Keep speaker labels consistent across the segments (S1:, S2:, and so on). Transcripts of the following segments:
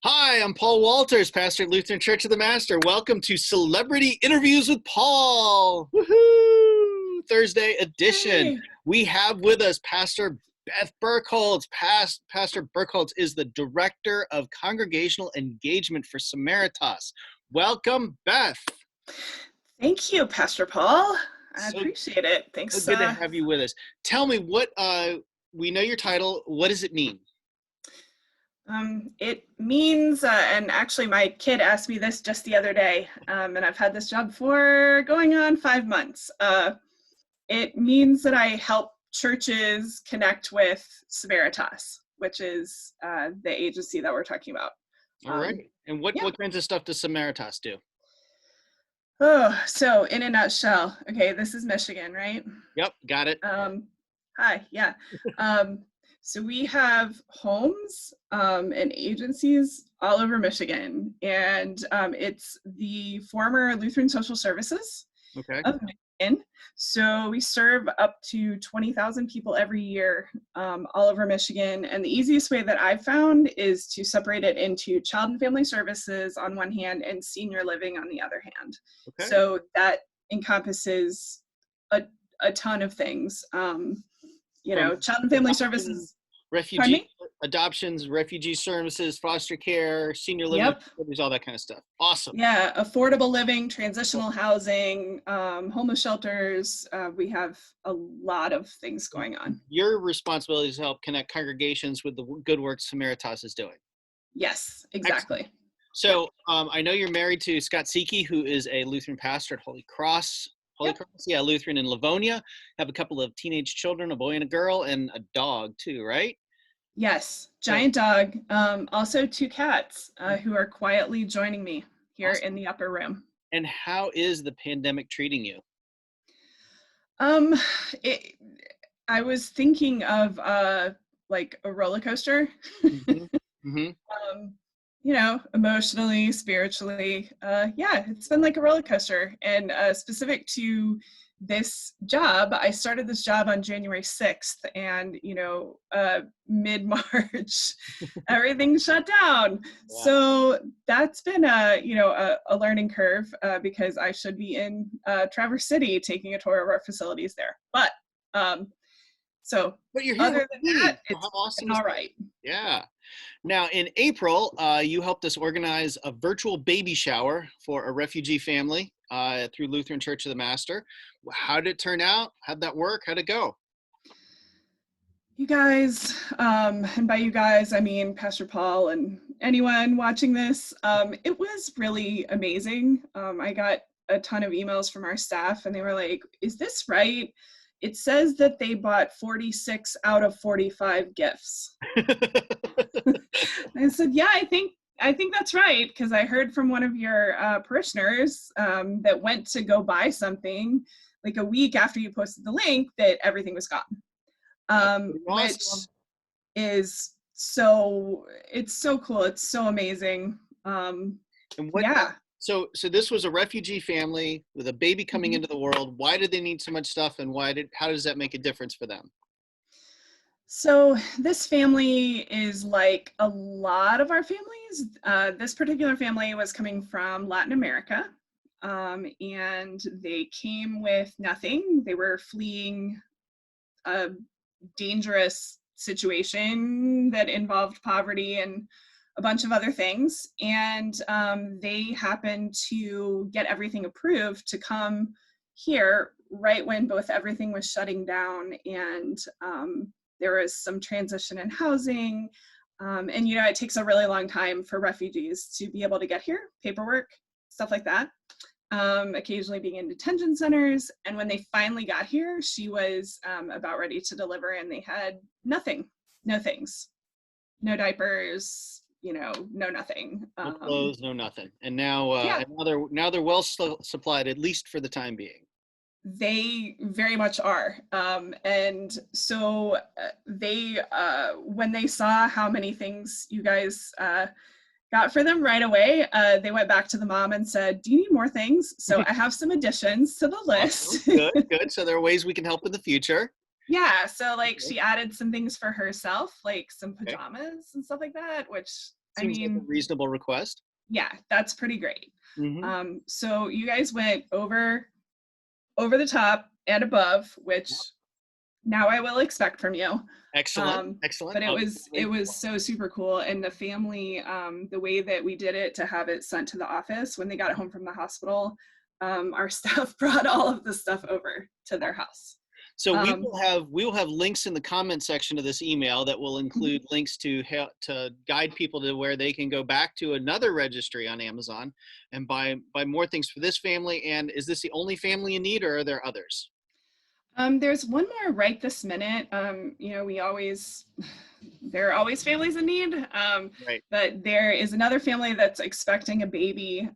S1: Hi, I'm Paul Walters, pastor at Lutheran Church of the Master. Welcome to Celebrity Interviews with Paul. Woohoo! Thursday edition.
S2: Hey.
S1: We have with us Pastor Beth Birkholtz. Pastor Birkholtz is the Director of Congregational Engagement for Samaritas. Welcome, Beth.
S2: Thank you, Pastor Paul. I
S1: So
S2: appreciate it. Thanks.
S1: good to have you with us. Tell me we know your title. What does it mean?
S2: It means, and actually my kid asked me this just the other day, and I've had this job for going on 5 months. It means that I help churches connect with Samaritas, which is the agency that we're talking about.
S1: All right. And what kinds of stuff does Samaritas do?
S2: Oh, so in a nutshell, okay, this is Michigan, right?
S1: Yep, got it.
S2: Hi, yeah. So we have homes and agencies all over Michigan, and it's the former Lutheran Social Services of Michigan. So we serve up to 20,000 people every year all over Michigan. And the easiest way that I've found is to separate it into child and family services on one hand and senior living on the other hand.
S1: Okay.
S2: So that encompasses a ton of things. Child and family services,
S1: adoptions, refugee services, foster care, senior living, all that kind of stuff. Awesome.
S2: Yeah, affordable living, transitional housing, homeless shelters. We have a lot of things going on.
S1: Your responsibility is to help connect congregations with the good work Samaritas is doing.
S2: Yes, exactly.
S1: Excellent. So I know you're married to Scott Seeke, who is a Lutheran pastor at Holy Cross. Lutheran in Livonia. Have a couple of teenage children, a boy and a girl, and a dog too, right?
S2: Yes, giant dog. Also 2 cats who are quietly joining me here in the upper room.
S1: And how is the pandemic treating you?
S2: I was thinking of like a roller coaster. Emotionally, spiritually, it's been like a roller coaster. And specific to this job, I started this job on January 6th, and mid-March, everything shut down. Yeah. So that's been a learning curve because I should be in Traverse City taking a tour of our facilities there. But
S1: you're here.
S2: Other than that, it's
S1: awesome.
S2: All right.
S1: Yeah. Now, in April, you helped us organize a virtual baby shower for a refugee family through Lutheran Church of the Master. How did it turn out? How'd that work? How'd it go?
S2: You guys, and by you guys, I mean Pastor Paul and anyone watching this, it was really amazing. I got a ton of emails from our staff, and they were like, is this right? It says that they bought 46 out of 45 gifts. I said, yeah, I think that's right, because I heard from one of your parishioners that went to go buy something like a week after you posted the link that everything was gone, which is it's so cool. It's so amazing.
S1: So this was a refugee family with a baby coming into the world. Why did they need so much stuff, and how does that make a difference for them?
S2: So this family is like a lot of our families. This particular family was coming from Latin America, and they came with nothing. They were fleeing a dangerous situation that involved poverty and a bunch of other things. And they happened to get everything approved to come here right when both everything was shutting down and there was some transition in housing. And, it takes a really long time for refugees to be able to get here, paperwork, stuff like that. Occasionally being in detention centers. And when they finally got here, she was about ready to deliver, and they had nothing, no things, no diapers, no nothing.
S1: No clothes, no nothing. And now they're well supplied, at least for the time being.
S2: They very much are. And so they, when they saw how many things you guys got for them right away, they went back to the mom and said, do you need more things? So I have some additions to the list.
S1: Awesome. Good. So there are ways we can help in the future.
S2: Yeah, so she added some things for herself, like some pajamas and stuff like that, which I
S1: Seems like a
S2: mean,
S1: reasonable request.
S2: yeah, that's pretty great.
S1: Hmm.
S2: So you guys went over the top and above, which now I will expect from you.
S1: Excellent,
S2: Um,
S1: excellent.
S2: but it was so super cool, and the family, the way that we did it to have it sent to the office when they got home from the hospital, our staff brought all of the stuff over to their house.
S1: So
S2: Um,
S1: we will have links in the comment section of this email that will include links to help to guide people to where they can go back to another registry on Amazon and buy more things for this family. And is this the only family in need, or are there others?
S2: there's one more right this minute. You know, there are always families in need,
S1: Right.
S2: but there is another family that's expecting a baby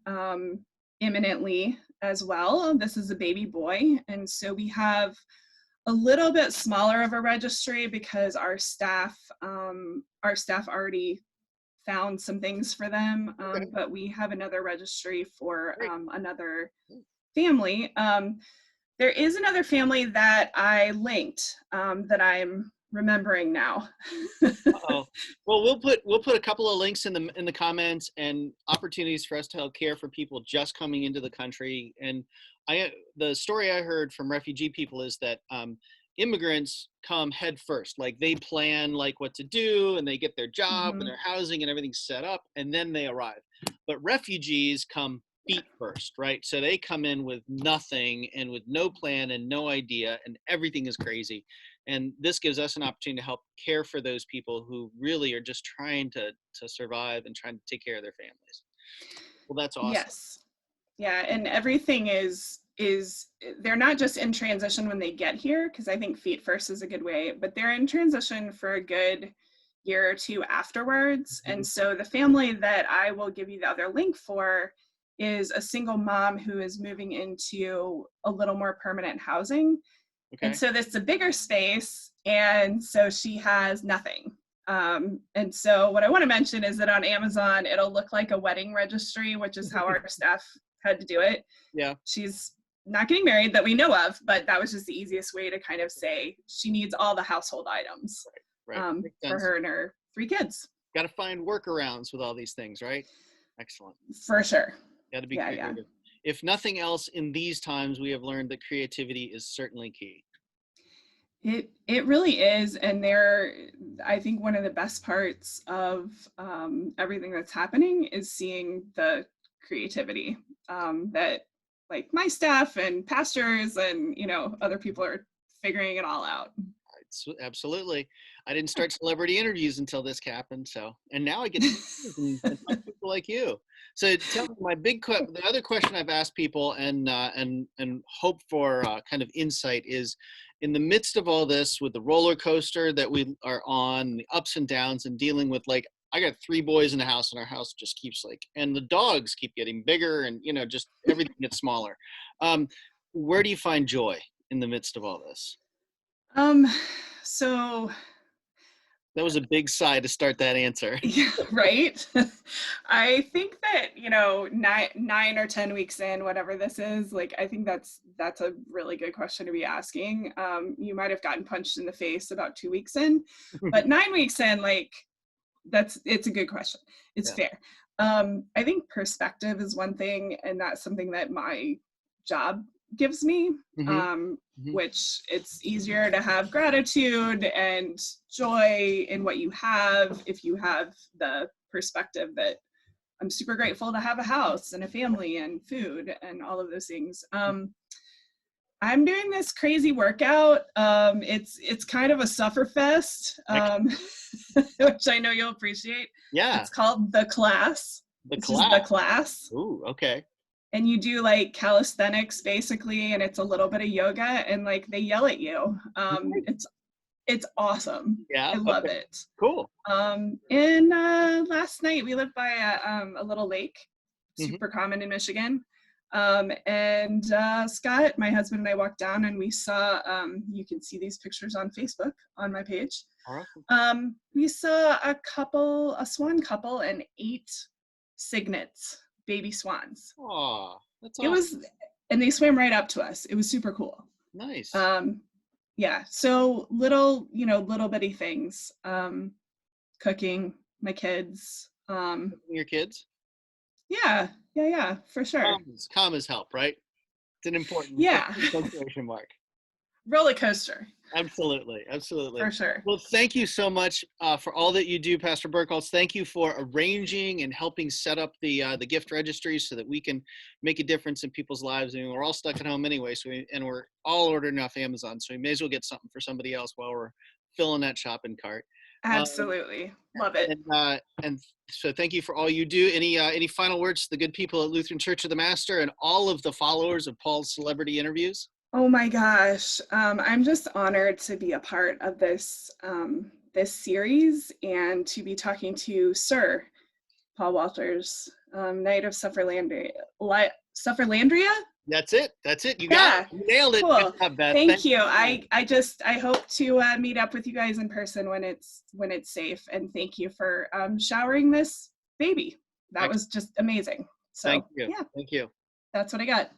S2: imminently as well. This is a baby boy, and so we have a little bit smaller of a registry because our staff already found some things for them,
S1: Okay.
S2: but we have another registry for
S1: Great.
S2: another family. There is another family that I linked that I'm remembering now.
S1: Uh-oh. Well, we'll put a couple of links in the comments and opportunities for us to help care for people just coming into the country. And the story I heard from refugee people is that immigrants come head first, like they plan like what to do, and they get their job and
S2: Mhm.
S1: their housing and everything's set up, and then they arrive. But refugees come
S2: Yeah.
S1: feet first, right? So they come in with nothing and with no plan and no idea, and everything is crazy. And this gives us an opportunity to help care for those people who really are just trying to survive and trying to take care of their families. Well, that's awesome.
S2: Yes. Yeah, and everything is they're not just in transition when they get here, because I think feet first is a good way, but they're in transition for a good year or two afterwards. And
S1: Mhm.
S2: so the family that I will give you the other link for is a single mom who is moving into a little more permanent housing. And
S1: Okay.
S2: so this is a bigger space, and so she has nothing. And so what I want to mention is that on Amazon, it'll look like a wedding registry, which is how our staff had to do it.
S1: Yeah.
S2: She's not getting married that we know of, but that was just the easiest way to kind of say she needs all the household items
S1: Right. Makes
S2: for
S1: sense.
S2: her and her 3 kids.
S1: Got to find workarounds with all these things, right? Excellent.
S2: For sure.
S1: Got to be
S2: Yeah, yeah.
S1: creative. If nothing else, in these times, we have learned that creativity is certainly key.
S2: It really is, and I think one of the best parts of everything that's happening is seeing the creativity that like my staff and pastors and other people are figuring it all out.
S1: Absolutely. I didn't start celebrity interviews until this happened. So, and now I get to and talk to people like you. So, tell me, the other question I've asked people and hope for kind of insight is, in the midst of all this, with the roller coaster that we are on, the ups and downs, and dealing with, like, I got 3 boys in the house, and our house just keeps and the dogs keep getting bigger, and just everything gets smaller. Where do you find joy in the midst of all this?
S2: Um, so
S1: That was a big sigh to start that answer.
S2: yeah, right. I think that, 9 or 10 weeks in, whatever this is, like, I think that's a really good question to be asking. You might have gotten punched in the face about 2 weeks in, but 9 weeks in, like, it's a good question. It's
S1: Yeah.
S2: fair. I think perspective is one thing, and that's something that my job gives me,
S1: Hmm.
S2: um,
S1: Hmm.
S2: which it's easier to have gratitude and joy in what you have if you have the perspective that I'm super grateful to have a house and a family and food and all of those things. I'm doing this crazy workout. It's kind of a suffer fest, which I know you'll appreciate.
S1: Yeah,
S2: It's called The Class.
S1: the
S2: It's just The
S1: class.
S2: Class.
S1: Ooh, okay.
S2: And you do like calisthenics basically, and it's a little bit of yoga, and like they yell at you. It's awesome.
S1: Yeah,
S2: I love
S1: okay,
S2: it.
S1: cool.
S2: And last night we lived by a little lake,
S1: Hmm.
S2: super common in Michigan. And Scott, my husband, and I walked down, and we saw. You can see these pictures on Facebook on my page.
S1: Awesome.
S2: We saw a swan couple, and 8 cygnets, baby swans.
S1: Aw, that's
S2: It
S1: awesome.
S2: was, and they swam right up to us. It was super cool.
S1: Nice.
S2: Um, yeah, so little bitty things. Cooking, my kids, Um,
S1: Your kids?
S2: yeah, yeah, for sure.
S1: Commas help, right? It's an important
S2: Yeah,
S1: punctuation mark.
S2: roller coaster
S1: Absolutely, absolutely.
S2: for sure.
S1: Well, thank you so much for all that you do, Pastor Birkholtz. Thank you for arranging and helping set up the gift registry so that we can make a difference in people's lives. I mean, we're all stuck at home anyway, and we're all ordering off Amazon, so we may as well get something for somebody else while we're filling that shopping cart. Um,
S2: Absolutely, love it.
S1: and so thank you for all you do. Any final words to the good people at Lutheran Church of the Master and all of the followers of Paul's celebrity interviews?
S2: Oh my gosh, I'm just honored to be a part of this this series and to be talking to Sir Paul Walters, Knight of Sufferlandria. Sufferlandria?
S1: That's it. That's it. You got it.
S2: Yeah,
S1: You nailed it. Good
S2: cool.
S1: job, Beth.
S2: Thank
S1: Thank
S2: you.
S1: you so much.
S2: I hope to meet up with you guys in person when it's safe. And thank you for showering this baby. That
S1: Excellent.
S2: was just amazing.
S1: Thank
S2: So
S1: you.
S2: yeah,
S1: Thank you.
S2: that's what I got.